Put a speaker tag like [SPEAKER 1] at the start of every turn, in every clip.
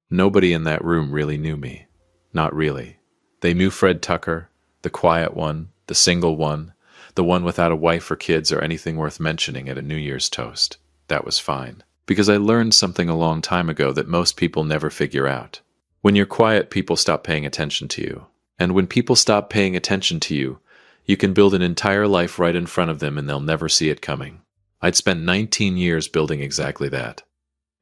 [SPEAKER 1] Nobody in that room really knew me. Not really. They knew Fred Tucker, the quiet one, the single one, the one without a wife or kids or anything worth mentioning at a New Year's toast. That was fine. Because I learned something a long time ago that most people never figure out. When you're quiet, people stop paying attention to you. And when people stop paying attention to you, you can build an entire life right in front of them and they'll never see it coming. I'd spent 19 years building exactly that.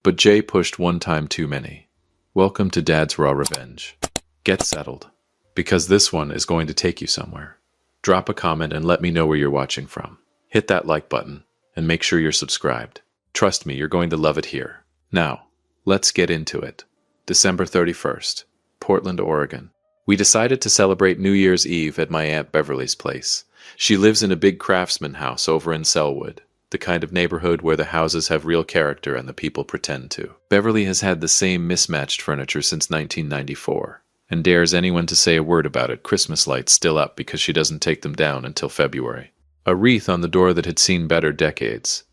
[SPEAKER 1] But Jay pushed one time too many. Welcome to Dad's Raw Revenge. Get settled, because this one is going to take you somewhere. Drop a comment and let me know where you're watching from. Hit that like button, and make sure you're subscribed. Trust me, you're going to love it here. Now, let's get into it. December 31st, Portland, Oregon. We decided to celebrate New Year's Eve at my Aunt Beverly's place. She lives in a big craftsman house over in Selwood, the kind of neighborhood where the houses have real character and the people pretend to. Beverly has had the same mismatched furniture since 1994, and dares anyone to say a word about it. Christmas lights still up because she doesn't take them down until February. A wreath on the door that had seen better decades.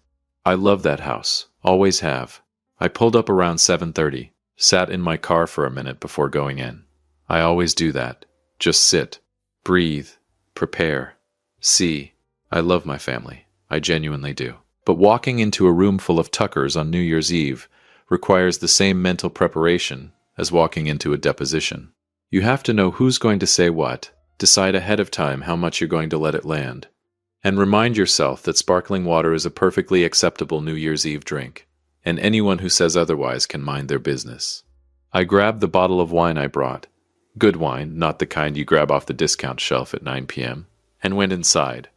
[SPEAKER 1] I love that house, always have. I pulled up around 7:30, sat in my car for a minute before going in. I always do that. Just sit, breathe, prepare, see. I love my family. I genuinely do. But walking into a room full of Tuckers on New Year's Eve requires the same mental preparation as walking into a deposition. You have to know who's going to say what, decide ahead of time how much you're going to let it land, and remind yourself that sparkling water is a perfectly acceptable New Year's Eve drink, and anyone who says otherwise can mind their business. I grabbed the bottle of wine I brought, good wine, not the kind you grab off the discount shelf at 9 p.m., and went inside.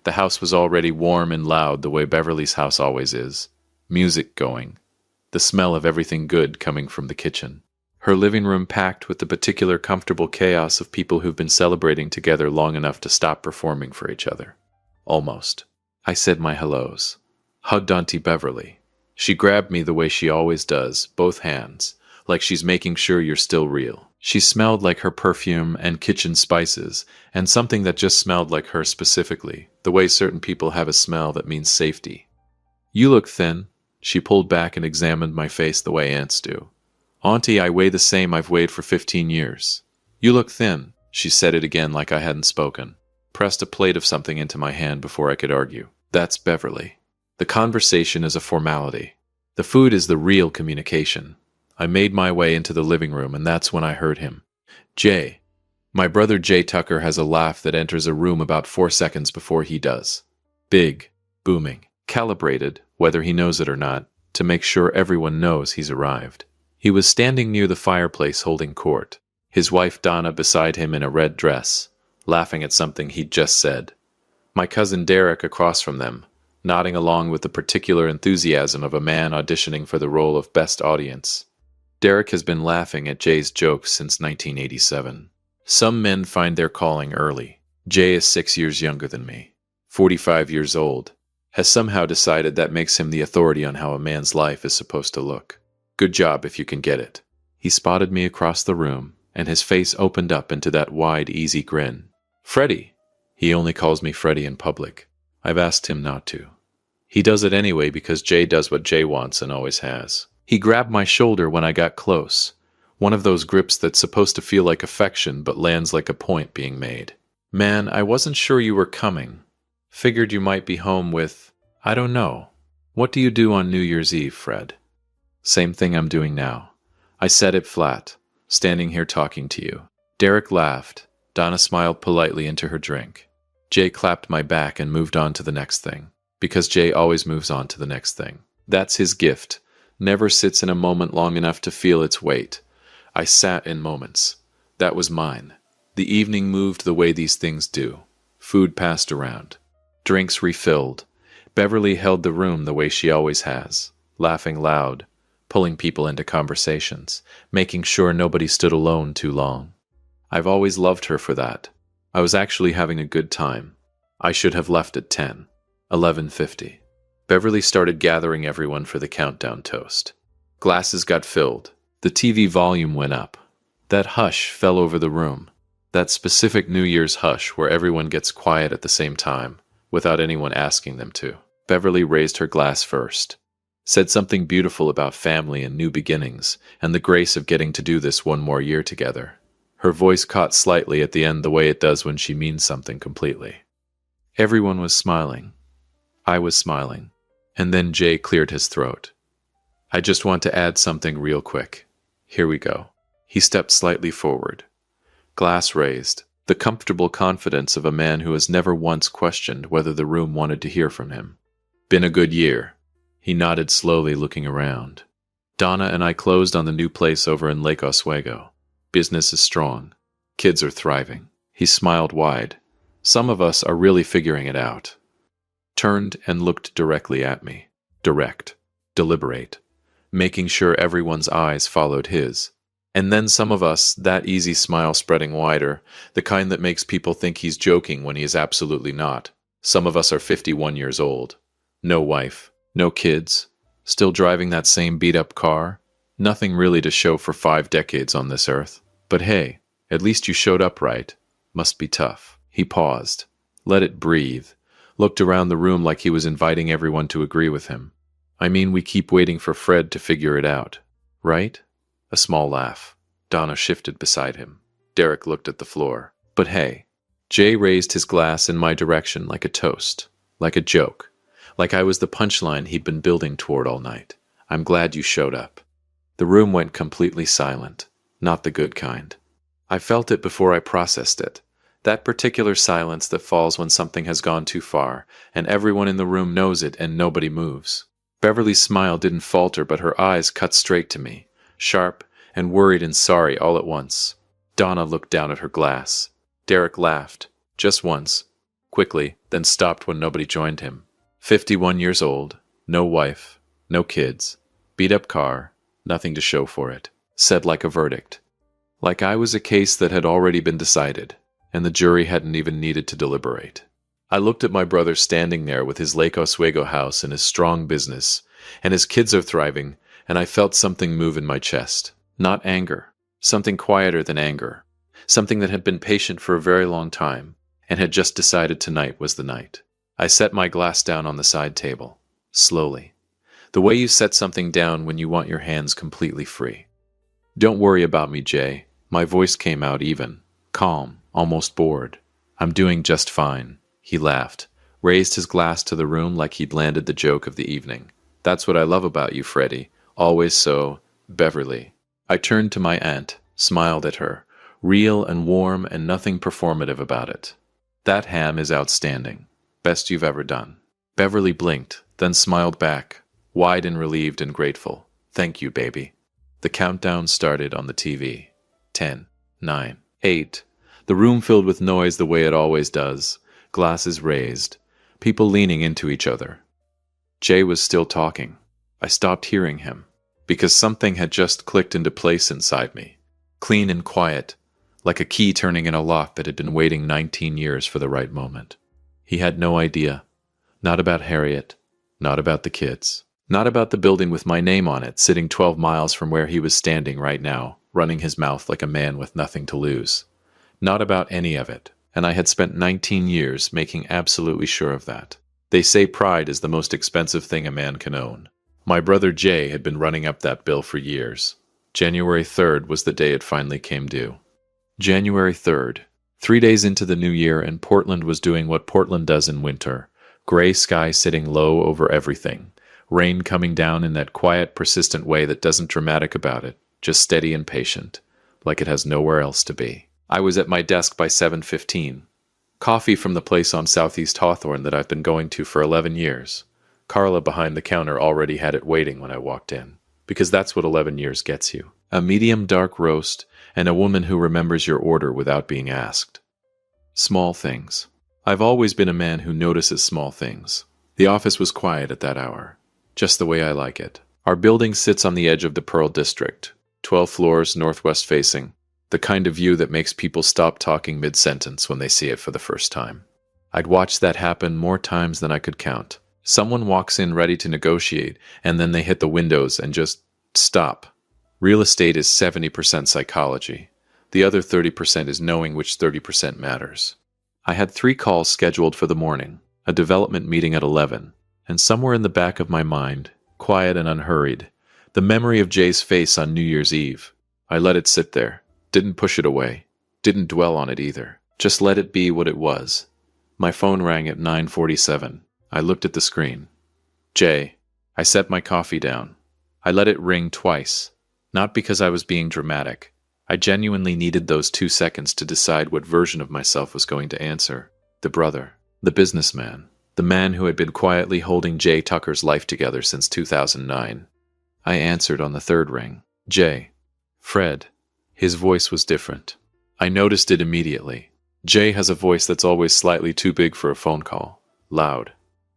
[SPEAKER 1] The house was already warm and loud the way Beverly's house always is. Music going. The smell of everything good coming from the kitchen. Her living room packed with the particular comfortable chaos of people who've been celebrating together long enough to stop performing for each other. Almost. I said my hellos. Hugged Auntie Beverly. She grabbed me the way she always does, both hands, like she's making sure you're still real. She smelled like her perfume and kitchen spices, and something that just smelled like her specifically, the way certain people have a smell that means safety. You look thin. She pulled back and examined my face the way aunts do. Auntie, I weigh the same I've weighed for 15 years. You look thin. She said it again like I hadn't spoken. Pressed a plate of something into my hand before I could argue. That's Beverly. The conversation is a formality. The food is the real communication. I made my way into the living room, and that's when I heard him. Jay. My brother Jay Tucker has a laugh that enters a room about 4 seconds before he does. Big, booming, calibrated, whether he knows it or not, to make sure everyone knows he's arrived. He was standing near the fireplace holding court, his wife Donna beside him in a red dress, laughing at something he'd just said. My cousin Derek across from them, nodding along with the particular enthusiasm of a man auditioning for the role of best audience. Derek has been laughing at Jay's jokes since 1987. Some men find their calling early. Jay is 6 years younger than me, 45 years old, has somehow decided that makes him the authority on how a man's life is supposed to look. Good job if you can get it. He spotted me across the room, and his face opened up into that wide, easy grin. Freddie. He only calls me Freddie in public. I've asked him not to. He does it anyway because Jay does what Jay wants and always has. He grabbed my shoulder when I got close, one of those grips that's supposed to feel like affection but lands like a point being made. Man, I wasn't sure you were coming. Figured you might be home with, I don't know. What do you do on New Year's Eve, Fred? Same thing I'm doing now. I said it flat, standing here talking to you. Derek laughed. Donna smiled politely into her drink. Jay clapped my back and moved on to the next thing, because Jay always moves on to the next thing. That's his gift. Never sits in a moment long enough to feel its weight. I sat in moments. That was mine. The evening moved the way these things do. Food passed around. Drinks refilled. Beverly held the room the way she always has, laughing loud, pulling people into conversations, making sure nobody stood alone too long. I've always loved her for that. I was actually having a good time. I should have left at 10, 11:50. Beverly started gathering everyone for the countdown toast. Glasses got filled. The TV volume went up. That hush fell over the room. That specific New Year's hush where everyone gets quiet at the same time, without anyone asking them to. Beverly raised her glass first. Said something beautiful about family and new beginnings, and the grace of getting to do this one more year together. Her voice caught slightly at the end the way it does when she means something completely. Everyone was smiling. I was smiling. And then Jay cleared his throat. I just want to add something real quick. Here we go. He stepped slightly forward. Glass raised, the comfortable confidence of a man who has never once questioned whether the room wanted to hear from him. Been a good year. He nodded slowly, looking around. Donna and I closed on the new place over in Lake Oswego. Business is strong. Kids are thriving. He smiled wide. Some of us are really figuring it out. Turned and looked directly at me. Direct. Deliberate. Making sure everyone's eyes followed his. And then some of us, that easy smile spreading wider, the kind that makes people think he's joking when he is absolutely not. Some of us are 51 years old. No wife. No kids. Still driving that same beat-up car. Nothing really to show for 5 decades on this earth. But hey, at least you showed up right. Must be tough. He paused. Let it breathe. Looked around the room like he was inviting everyone to agree with him. I mean, we keep waiting for Fred to figure it out. Right? A small laugh. Donna shifted beside him. Derek looked at the floor. But hey. Jay raised his glass in my direction like a toast. Like a joke. Like I was the punchline he'd been building toward all night. I'm glad you showed up. The room went completely silent. Not the good kind. I felt it before I processed it. That particular silence that falls when something has gone too far, and everyone in the room knows it and nobody moves. Beverly's smile didn't falter, but her eyes cut straight to me, sharp and worried and sorry all at once. Donna looked down at her glass. Derek laughed, just once, quickly, then stopped when nobody joined him. 51 years old, no wife, no kids, beat-up car, nothing to show for it. Said like a verdict. Like I was a case that had already been decided, and the jury hadn't even needed to deliberate. I looked at my brother standing there with his Lake Oswego house and his strong business, and his kids are thriving, and I felt something move in my chest. Not anger. Something quieter than anger. Something that had been patient for a very long time, and had just decided tonight was the night. I set my glass down on the side table. Slowly. The way you set something down when you want your hands completely free. Don't worry about me, Jay. My voice came out even. Calm. Almost bored. I'm doing just fine. He laughed. Raised his glass to the room like he'd landed the joke of the evening. That's what I love about you, Freddie. Always so... Beverly. I turned to my aunt. Smiled at her. Real and warm and nothing performative about it. That ham is outstanding. Best you've ever done. Beverly blinked, then smiled back, wide and relieved and grateful. Thank you, baby. The countdown started on the TV. 10, 9, 8. The room filled with noise the way it always does. Glasses raised. People leaning into each other. Jay was still talking. I stopped hearing him, because something had just clicked into place inside me. Clean and quiet, like a key turning in a lock that had been waiting 19 years for the right moment. He had no idea. Not about Harriet. Not about the kids. Not about the building with my name on it, sitting 12 miles from where he was standing right now, running his mouth like a man with nothing to lose. Not about any of it, and I had spent 19 years making absolutely sure of that. They say pride is the most expensive thing a man can own. My brother Jay had been running up that bill for years. January 3rd was the day it finally came due. January 3rd. 3 days into the new year, and Portland was doing what Portland does in winter. Gray sky sitting low over everything. Rain coming down in that quiet, persistent way that doesn't dramatic about it, just steady and patient, like it has nowhere else to be. I was at my desk by 7:15. Coffee from the place on Southeast Hawthorne that I've been going to for 11 years. Carla behind the counter already had it waiting when I walked in, because that's what 11 years gets you. A medium dark roast, and a woman who remembers your order without being asked. Small things. I've always been a man who notices small things. The office was quiet at that hour, just the way I like it. Our building sits on the edge of the Pearl District, 12 floors northwest facing, the kind of view that makes people stop talking mid-sentence when they see it for the first time. I'd watched that happen more times than I could count. Someone walks in ready to negotiate, and then they hit the windows and just stop. Real estate is 70% psychology. The other 30% is knowing which 30% matters. I had 3 calls scheduled for the morning, a development meeting at 11, and somewhere in the back of my mind, quiet and unhurried. The memory of Jay's face on New Year's Eve. I let it sit there, didn't push it away, didn't dwell on it either. Just let it be what it was. My phone rang at 9:47. I looked at the screen. Jay. I set my coffee down. I let it ring twice. Not because I was being dramatic. I genuinely needed those 2 seconds to decide what version of myself was going to answer. The brother. The businessman. The man who had been quietly holding Jay Tucker's life together since 2009. I answered on the third ring. Jay. Fred. His voice was different. I noticed it immediately. Jay has a voice that's always slightly too big for a phone call. Loud.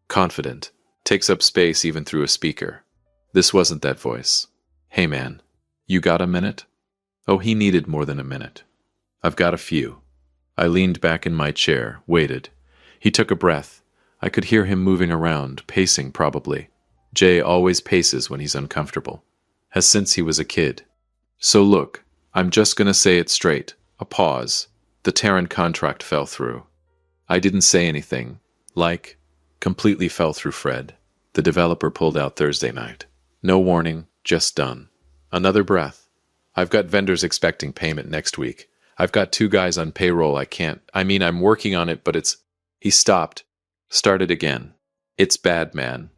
[SPEAKER 1] Confident. Takes up space even through a speaker. This wasn't that voice. Hey man. You got a minute? Oh, he needed more than a minute. I've got a few. I leaned back in my chair, waited. He took a breath. I could hear him moving around, pacing probably. Jay always paces when he's uncomfortable. Has since he was a kid. So look, I'm just gonna say it straight. A pause. The Terran contract fell through. I didn't say anything. Completely fell through, Fred. The developer pulled out Thursday night. No warning, just done. Another breath. I've got vendors expecting payment next week. I've got 2 guys on payroll I'm working on it, but it's... He stopped. Started again. It's bad, man.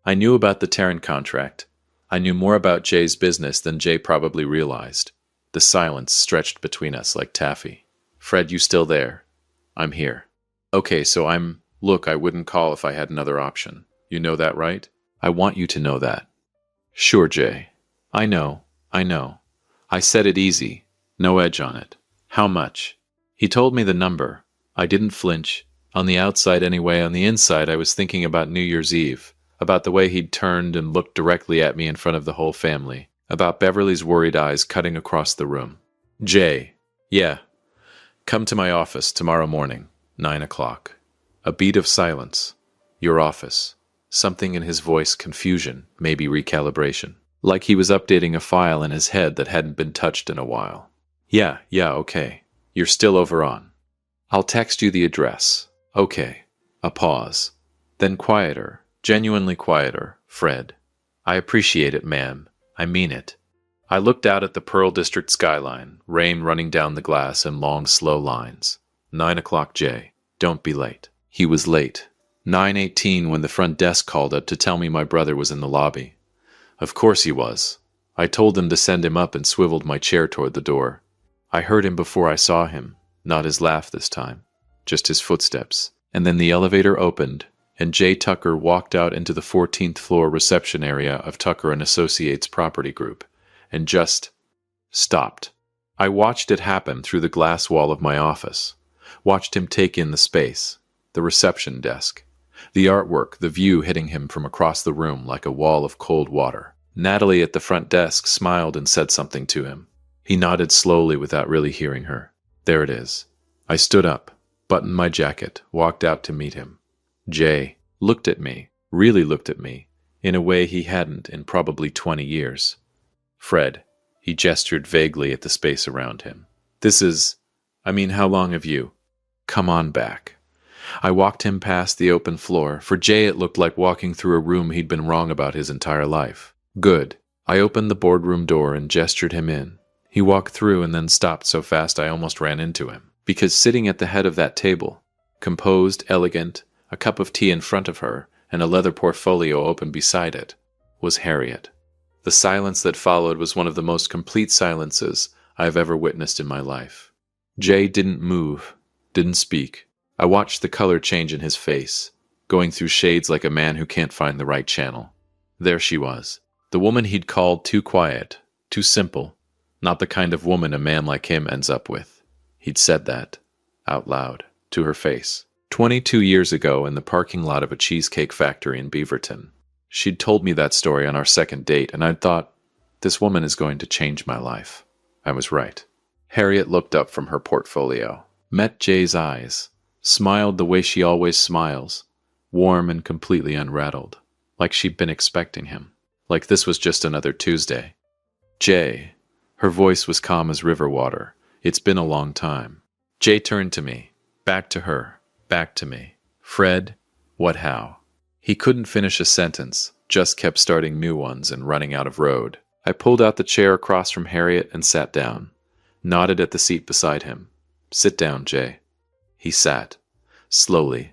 [SPEAKER 1] I knew about the Terran contract. I knew more about Jay's business than Jay probably realized. The silence stretched between us like taffy. Fred, you still there? I'm here. Okay, so Look, I wouldn't call if I had another option. You know that, right? I want you to know that. Sure, Jay. I know. I said it easy. No edge on it. How much? He told me the number. I didn't flinch. On the outside anyway, on the inside I was thinking about New Year's Eve. About the way he'd turned and looked directly at me in front of the whole family. About Beverly's worried eyes cutting across the room. Jay. Yeah. Come to my office tomorrow morning, 9 o'clock. A beat of silence. Your office. Something in his voice, confusion, maybe recalibration. Like he was updating a file in his head that hadn't been touched in a while. Yeah, okay. You're still over on. I'll text you the address. Okay. A pause. Then quieter, genuinely quieter, Fred. I appreciate it, ma'am. I mean it. I looked out at the Pearl District skyline, rain running down the glass in long, slow lines. 9 o'clock, Jay. Don't be late. He was late. 9:18 when the front desk called up to tell me my brother was in the lobby. Of course he was. I told them to send him up and swiveled my chair toward the door. I heard him before I saw him, not his laugh this time, just his footsteps. And then the elevator opened, and Jay Tucker walked out into the 14th floor reception area of Tucker and Associates Property Group, and just stopped. I watched it happen through the glass wall of my office, watched him take in the space, the reception desk, the artwork, the view hitting him from across the room like a wall of cold water. Natalie at the front desk smiled and said something to him. He nodded slowly without really hearing her. There it is. I stood up, buttoned my jacket, walked out to meet him. Jay looked at me, really looked at me, in a way he hadn't in probably 20 years. Fred, he gestured vaguely at the space around him. How long have you? Come on back. I walked him past the open floor. For Jay it looked like walking through a room he'd been wrong about his entire life. Good. I opened the boardroom door and gestured him in. He walked through and then stopped so fast I almost ran into him. Because sitting at the head of that table, composed, elegant, a cup of tea in front of her, and a leather portfolio open beside it, was Harriet. The silence that followed was one of the most complete silences I have ever witnessed in my life. Jay didn't move, didn't speak. I watched the color change in his face, going through shades like a man who can't find the right channel. There she was, the woman he'd called too quiet, too simple, not the kind of woman a man like him ends up with. He'd said that, out loud, to her face. 22 years ago in the parking lot of a cheesecake factory in Beaverton. She'd told me that story on our second date, and I'd thought, this woman is going to change my life. I was right. Harriet looked up from her portfolio, met Jay's eyes, smiled the way she always smiles, warm and completely unrattled, like she'd been expecting him, like this was just another Tuesday. Jay. Her voice was calm as river water. It's been a long time. Jay turned to me, back to her, back to me. Fred, what how? He couldn't finish a sentence. just kept starting new ones and running out of road. I pulled out the chair across from Harriet and sat down, nodded at the seat beside him. "Sit down, Jay." He sat, slowly,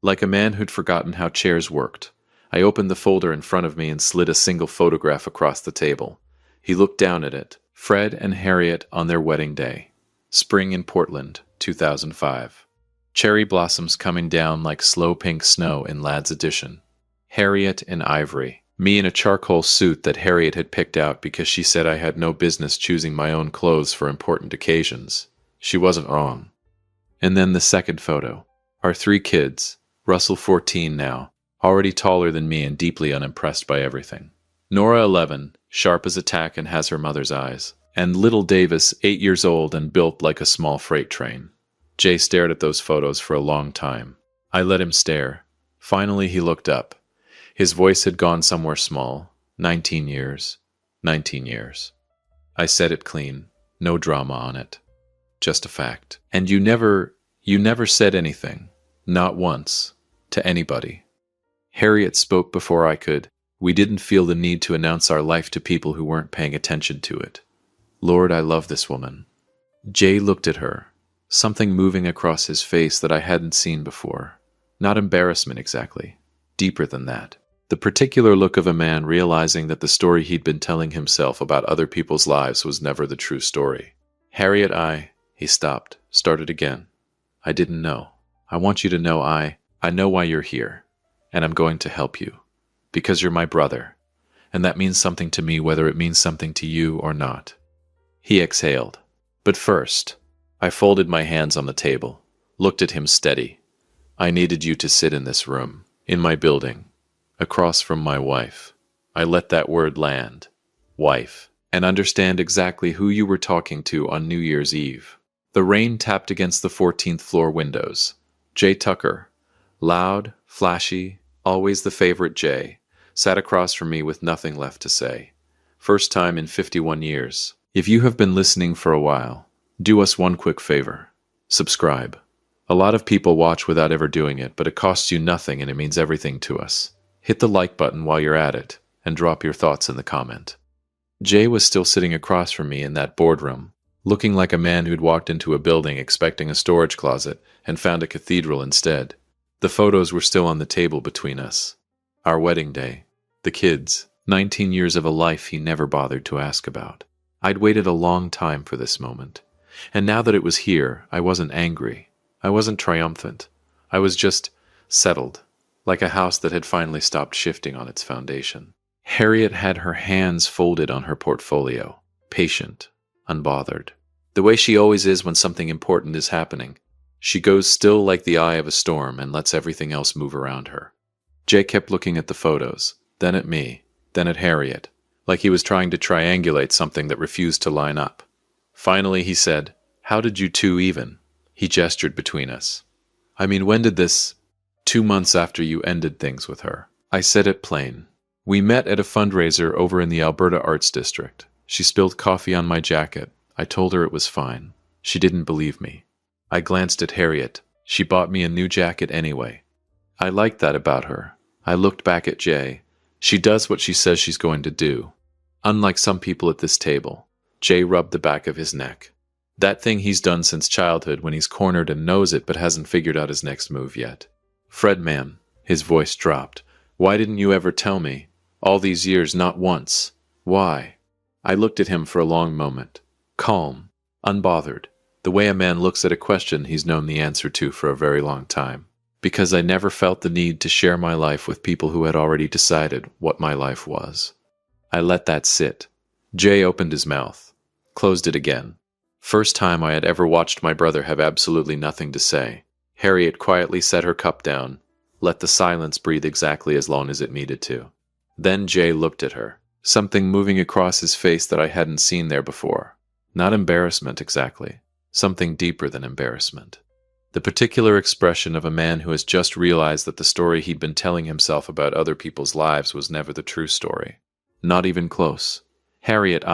[SPEAKER 1] like a man who'd forgotten how chairs worked. I opened the folder in front of me and slid a single photograph across the table. He looked down at it. Fred and Harriet on their wedding day. Spring in Portland, 2005. Cherry blossoms coming down like slow pink snow in Lad's edition. Harriet in ivory. Me in a charcoal suit that Harriet had picked out because she said I had no business choosing my own clothes for important occasions. She wasn't wrong. And then the second photo. Our 3 kids. Russell 14 now, already taller than me and deeply unimpressed by everything. Nora 11, sharp as a tack and has her mother's eyes. And little Davis 8 years old and built like a small freight train. Jay stared at those photos for a long time. I let him stare. Finally he looked up. His voice had gone somewhere small. 19 years. 19 years. I said it clean. No drama on it. Just a fact. And you never said anything. Not once. To anybody. Harriet spoke before I could. We didn't feel the need to announce our life to people who weren't paying attention to it. Lord, I love this woman. Jay looked at her. Something moving across his face that I hadn't seen before. Not embarrassment exactly. Deeper than that. The particular look of a man realizing that the story he'd been telling himself about other people's lives was never the true story. Harriet, he stopped, started again. I didn't know. I want you to know I know why you're here, and I'm going to help you. Because you're my brother, and that means something to me whether it means something to you or not. He exhaled. But first, I folded my hands on the table, looked at him steady. I needed you to sit in this room, in my building, across from my wife. I let that word land, wife, and understand exactly who you were talking to on New Year's Eve. The rain tapped against the 14th floor windows. Jay Tucker, loud, flashy, always the favorite Jay, sat across from me with nothing left to say. First time in 51 years. If you have been listening for a while, do us one quick favor. Subscribe. A lot of people watch without ever doing it, but it costs you nothing and it means everything to us. Hit the like button while you're at it, and drop your thoughts in the comment. Jay was still sitting across from me in that boardroom, looking like a man who'd walked into a building expecting a storage closet and found a cathedral instead. The photos were still on the table between us. Our wedding day. The kids. 19 years of a life he never bothered to ask about. I'd waited a long time for this moment. And now that it was here, I wasn't angry. I wasn't triumphant. I was just settled, like a house that had finally stopped shifting on its foundation. Harriet had her hands folded on her portfolio, patient, unbothered. The way she always is when something important is happening. She goes still like the eye of a storm and lets everything else move around her. Jay kept looking at the photos, then at me, then at Harriet, like he was trying to triangulate something that refused to line up. Finally he said, "How did you two even?" He gestured between us. "I mean, when did this? 2 months after you ended things with her." I said it plain. We met at a fundraiser over in the Alberta Arts District. She spilled coffee on my jacket. I told her it was fine. She didn't believe me. I glanced at Harriet. She bought me a new jacket anyway. I liked that about her. I looked back at Jay. She does what she says she's going to do. Unlike some people at this table. Jay rubbed the back of his neck. That thing he's done since childhood when he's cornered and knows it but hasn't figured out his next move yet. "Fred, man," his voice dropped. "Why didn't you ever tell me? All these years, not once. Why?" I looked at him for a long moment. Calm, unbothered, the way a man looks at a question he's known the answer to for a very long time. Because I never felt the need to share my life with people who had already decided what my life was. I let that sit. Jay opened his mouth, closed it again. First time I had ever watched my brother have absolutely nothing to say. Harriet quietly set her cup down, let the silence breathe exactly as long as it needed to. Then Jay looked at her, something moving across his face that I hadn't seen there before. Not embarrassment exactly, something deeper than embarrassment. The particular expression of a man who has just realized that the story he'd been telling himself about other people's lives was never the true story. Not even close. Harriet,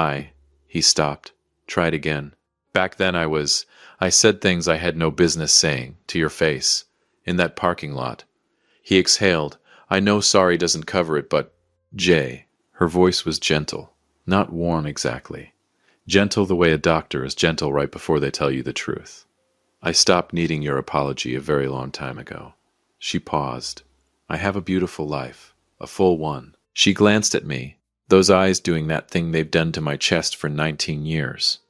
[SPEAKER 1] he stopped, tried again. Back then I said things I had no business saying, to your face, in that parking lot. He exhaled. I know sorry doesn't cover it, but Jay. Her voice was gentle, not warm exactly. Gentle the way a doctor is gentle right before they tell you the truth. I stopped needing your apology a very long time ago. She paused. I have a beautiful life, a full one. She glanced at me, those eyes doing that thing they've done to my chest for 19 years.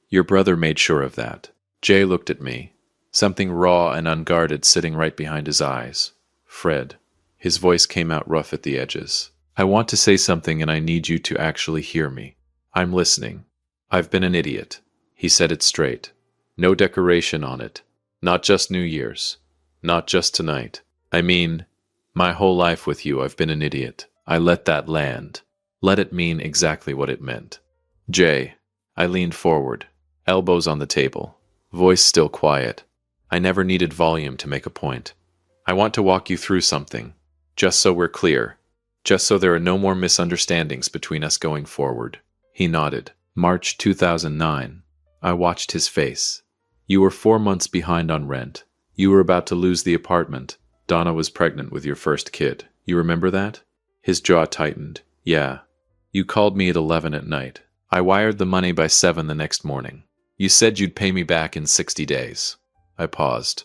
[SPEAKER 1] Your brother made sure of that. Jay looked at me, something raw and unguarded sitting right behind his eyes. Fred. His voice came out rough at the edges. I want to say something and I need you to actually hear me. I'm listening. I've been an idiot. He said it straight. No decoration on it. Not just New Year's. Not just tonight. I mean, my whole life with you I've been an idiot. I let that land. Let it mean exactly what it meant. Jay. I leaned forward, elbows on the table, voice still quiet. I never needed volume to make a point. I want to walk you through something, just so we're clear, just so there are no more misunderstandings between us going forward. He nodded. March 2009. I watched his face. You were 4 months behind on rent. You were about to lose the apartment. Donna was pregnant with your first kid. You remember that? His jaw tightened. Yeah. You called me at 11 at night. I wired the money by 7 the next morning. You said you'd pay me back in 60 days. I paused.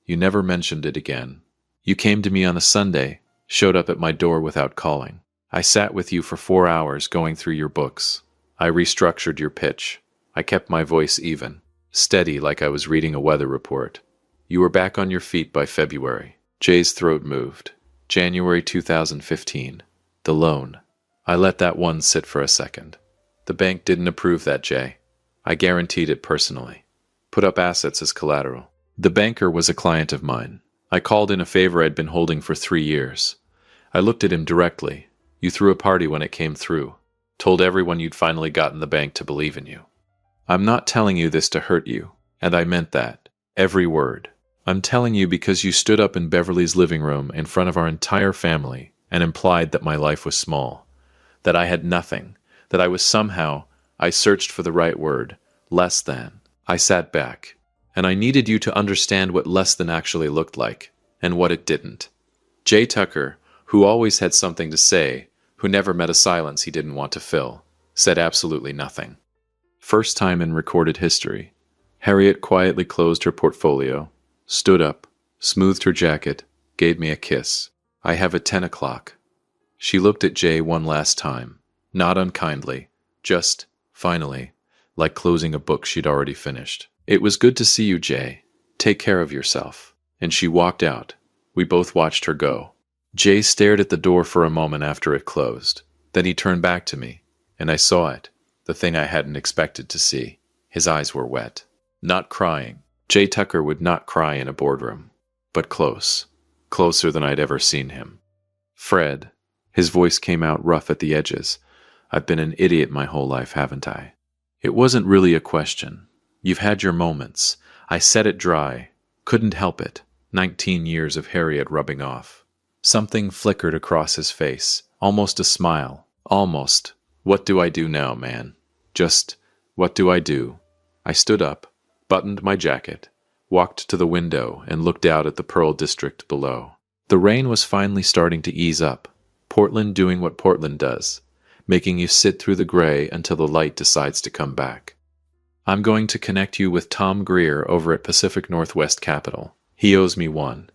[SPEAKER 1] You never mentioned it again. You came to me on a Sunday, showed up at my door without calling. I sat with you for 4 hours going through your books. I restructured your pitch. I kept my voice even, steady like I was reading a weather report. You were back on your feet by February. Jay's throat moved. January 2015. The loan. I let that one sit for a second. The bank didn't approve that, Jay. I guaranteed it personally. Put up assets as collateral. The banker was a client of mine. I called in a favor I'd been holding for 3 years. I looked at him directly. You threw a party when it came through. Told everyone you'd finally gotten the bank to believe in you. I'm not telling you this to hurt you, and I meant that. Every word. I'm telling you because you stood up in Beverly's living room in front of our entire family and implied that my life was small, that I had nothing, that I was somehow, I searched for the right word, less than. I sat back, and I needed you to understand what less than actually looked like, and what it didn't. Jay Tucker, who always had something to say, who never met a silence he didn't want to fill, said absolutely nothing. First time in recorded history. Harriet quietly closed her portfolio, stood up, smoothed her jacket, gave me a kiss. I have at 10 o'clock. She looked at Jay one last time, not unkindly, just, finally, like closing a book she'd already finished. It was good to see you, Jay. Take care of yourself. And she walked out. We both watched her go. Jay stared at the door for a moment after it closed. Then he turned back to me, and I saw it, the thing I hadn't expected to see. His eyes were wet. Not crying. Jay Tucker would not cry in a boardroom, but close. Closer than I'd ever seen him. Fred. His voice came out rough at the edges. I've been an idiot my whole life, haven't I? It wasn't really a question. You've had your moments. I said it dry. Couldn't help it. 19 years of Harriet rubbing off. Something flickered across his face. Almost a smile. Almost. What do I do now, man? Just, what do I do? I stood up, buttoned my jacket, walked to the window and looked out at the Pearl District below. The rain was finally starting to ease up. Portland doing what Portland does, making you sit through the gray until the light decides to come back. I'm going to connect you with Tom Greer over at Pacific Northwest Capital. He owes me one.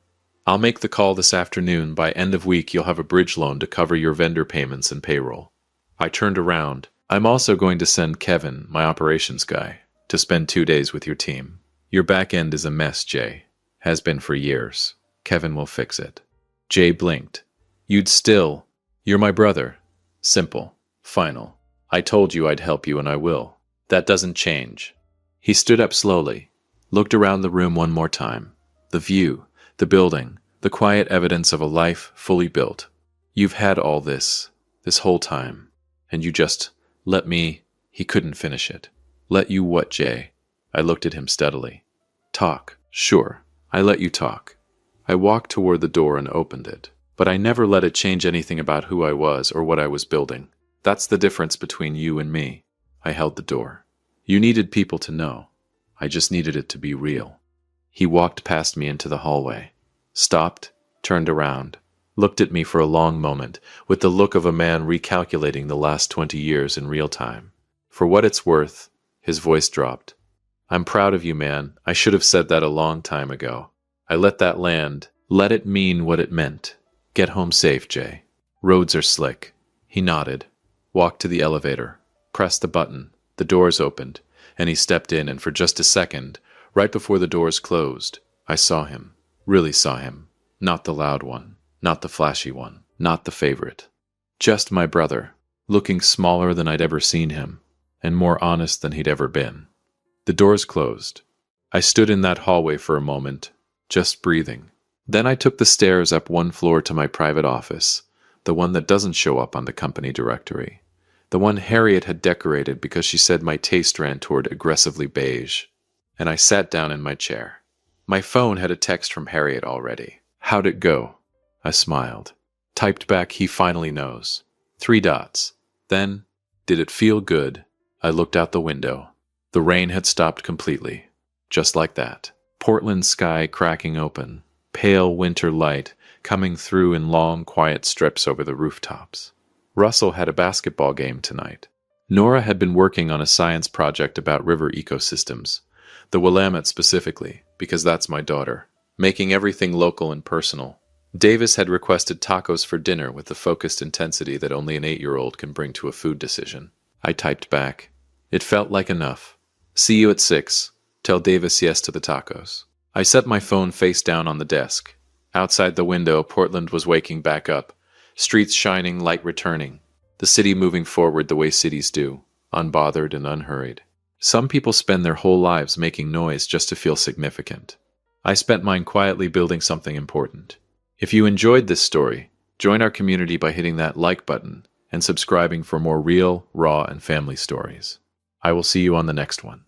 [SPEAKER 1] I'll make the call this afternoon. By end of week, you'll have a bridge loan to cover your vendor payments and payroll. I turned around. I'm also going to send Kevin, my operations guy, to spend 2 days with your team. Your back end is a mess, Jay. Has been for years. Kevin will fix it. Jay blinked. You're my brother. Simple. Final. I told you I'd help you and I will. That doesn't change. He stood up slowly, looked around the room one more time. The view, the building, the quiet evidence of a life fully built. You've had all this whole time, and you just let me. He couldn't finish it. Let you what, Jay? I looked at him steadily. Talk. Sure, I let you talk. I walked toward the door and opened it, but I never let it change anything about who I was or what I was building. That's the difference between you and me. I held the door. You needed people to know. I just needed it to be real. He walked past me into the hallway, stopped, turned around. looked at me for a long moment, with the look of a man recalculating the last 20 years in real time. For what it's worth, his voice dropped. I'm proud of you, man. I should have said that a long time ago. I let that land. Let it mean what it meant. Get home safe, Jay. Roads are slick. He nodded, walked to the elevator, pressed the button. The doors opened, and he stepped in, and for just a second, right before the doors closed, I saw him. Really saw him. Not the loud one. Not the flashy one. Not the favorite. Just my brother, looking smaller than I'd ever seen him, and more honest than he'd ever been. The doors closed. I stood in that hallway for a moment, just breathing. Then I took the stairs up one floor to my private office, the one that doesn't show up on the company directory. The one Harriet had decorated because she said my taste ran toward aggressively beige. And I sat down in my chair. My phone had a text from Harriet already. How'd it go? I smiled. Typed back, he finally knows. 3 dots. Then, did it feel good? I looked out the window. The rain had stopped completely. Just like that. Portland sky cracking open. Pale winter light coming through in long, quiet strips over the rooftops. Russell had a basketball game tonight. Nora had been working on a science project about river ecosystems. The Willamette specifically, because that's my daughter. Making everything local and personal. Davis had requested tacos for dinner with the focused intensity that only an 8-year-old can bring to a food decision. I typed back. It felt like enough. See you at 6. Tell Davis yes to the tacos. I set my phone face down on the desk. Outside the window, Portland was waking back up. Streets shining, light returning. The city moving forward the way cities do, unbothered and unhurried. Some people spend their whole lives making noise just to feel significant. I spent mine quietly building something important. If you enjoyed this story, join our community by hitting that like button and subscribing for more real, raw, and family stories. I will see you on the next one.